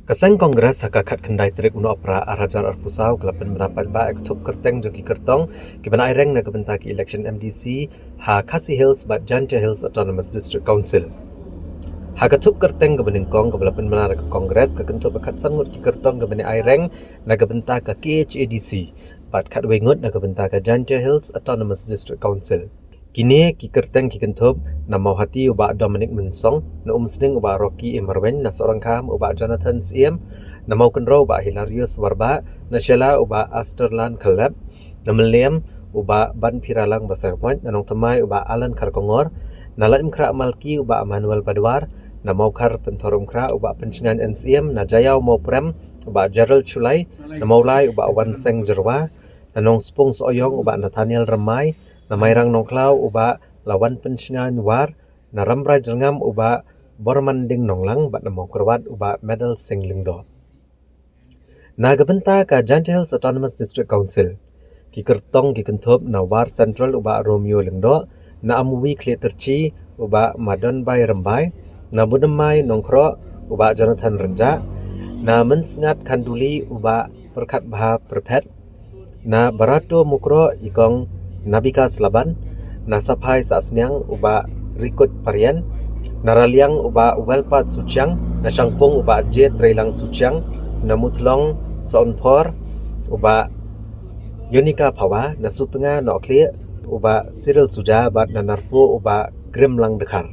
Kasang Kongres hakakat kendai terik uno opera arajar arpusau kelapan mendapat ba ektup kerteng jogi kertong kibana aireng na kebentaki election MDC ha Khasi Hills bat Janja Hills Autonomous District Council. Hagatup kerteng kebeningkong kebelapan menara ke Kongres kekentup bakat sangut ki kertong kebani aireng na kebentak ke KHADC bat kat wengut na kebentak ke Janja Hills Autonomous District Council. Kini ki kerteng ki kentup na mau hati ubak Dominic Mensong na umsning ubak Rocky Emerwen na seorang kam ubak Jonathan Siem na mau kenro ubak Hilarius Warba na Sheila ubak Asterland Kalab na Meliam ubak Ban Piralang Basarpoint na nong temai ubak Alan Karkongor na Laim Kra Malki ubak Manuel Badwar na mau kar pentorum kra ubak pencingan NCM na Jayau mau prem ubak Gerald Chulai na maulai ubak Wan Seng Jerwa na nong Spung Soyong ubak Nathaniel Remai na mairang nongklau uba lawan pencingan war na ramrai jengam uba bormanding nonglang bat na mau kerwat uba medal sing lingdo. Na gebenta ka Janja Hills Autonomous District Council ki kertong ki kentup na war central uba Romeo lingdo na amuwi kli terci uba Madon Bay Rembai na budemai nongkro uba Jonathan Renja na mensengat kanduli uba perkat baha perpet na barato mukro ikong Nabika Slaban, na Sapai Sasnyang uba Rikut Parian, na Raliang uba Welpat Suciang, na Shangpung uba J Trailang Suciang, na Mutlong Sonpor uba Yonika Pawa, na Sutenga Nokli uba Cyril Suja bat na Narpo uba Grimlang Dekar.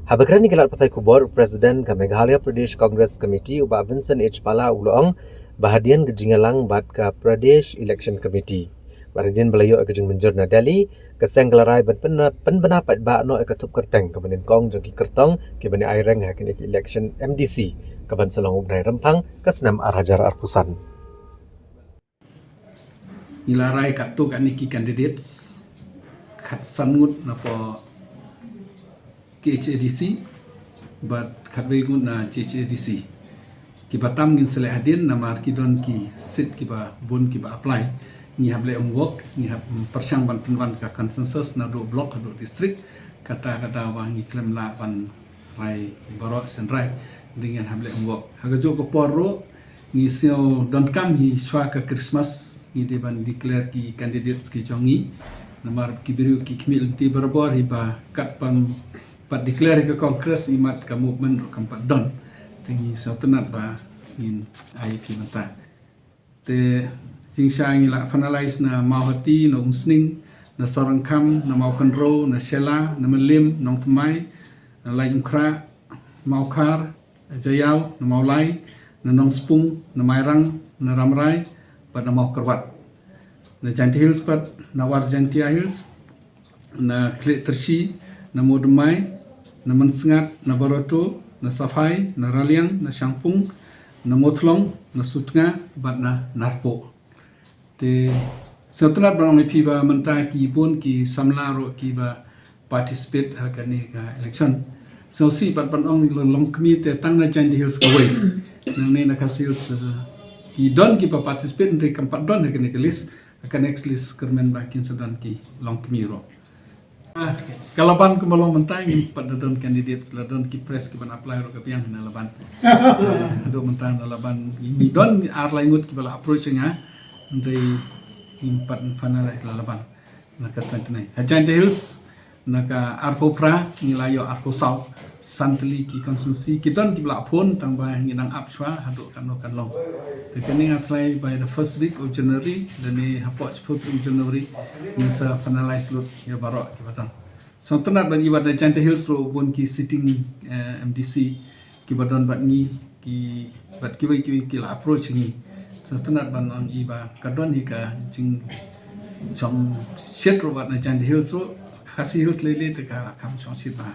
Habakrani kelat Partai Kubor Presiden ke Meghalaya Pradesh Congress Committee uba Vincent H. Pala Ulong bahadian kejingalang bat ke Pradesh Election Committee. Baradin belayo kejeng menjur na Delhi keseng gelarai penpendapat ba no ekatup kerteng kebenin kong jengki kertong kebani aireng hakin election MDC keban selong ubnai rempang kesenam arajar arpusan. Nilarai katu kan niki candidates kat sangut napa KHADC but kat wengut na CHADC kibatam ngin sele hadin na mar kidon ki sit kiba bun kiba apply ni hable work ni hab persang ban penwan ka consensus na do block do district kata wa ngi klem la ban rai baro sen rai dengan hable work haga jo ko porro ngi sio don't come hi swa ka Christmas ni de ban declare ki candidates ki jongi namar ki biru ki kmil ti barbor hi ba kat pan pat declare ka congress imat ka movement ro kampat don tingi so tenat ba in IP mata te Singsha ngila finalize na mauhati na umsning na sarangkam na maukanro na Sheila na Melim nong temai na Laim Kra maukar Jayau na maulai na nong Spung na mairang na ramrai pat na maukarwat na Janja Hills pat na war Janja Hills na Klik Terci na Modemai na Mensengat na Baroto na Safai na Raliang na Shangpung na Motlong na Sutnga bat na Narpo te setelah barang lepi ba mentai ki pun ki samlaro ki ba participate hakani ka election so si bat ban ong long committee tang na Janja Hills kawai nang ni na Hills ki don ki pa participate ndri kampat don hakani ka list akan next list kermen bakin sedan ki long committee kalaban ko malong mentai ni pada don candidates la don ki press ki ban apply ro ka piang na laban do mentai na laban ni don ar laingut ki bala approach nga dari impat finalize lalaban naka 29 Janja Hills naka Arpopra nilayo Arpo South Santli ki konsensi kidon ki bla phone tangba nginang apswa hadu kan long tekeni ngatlai by the first week of January dani hapok 10 January nisa finalize lut ya barok ki batang so tenat ban iwat Janja Hills ro pun ki sitting MDC ki badon bat ngi ki bat ki la approach ngi setelah banang iba kadon hika jing song shit robot na Janja Hills ro Khasi Hills lele te ka kam song shit ba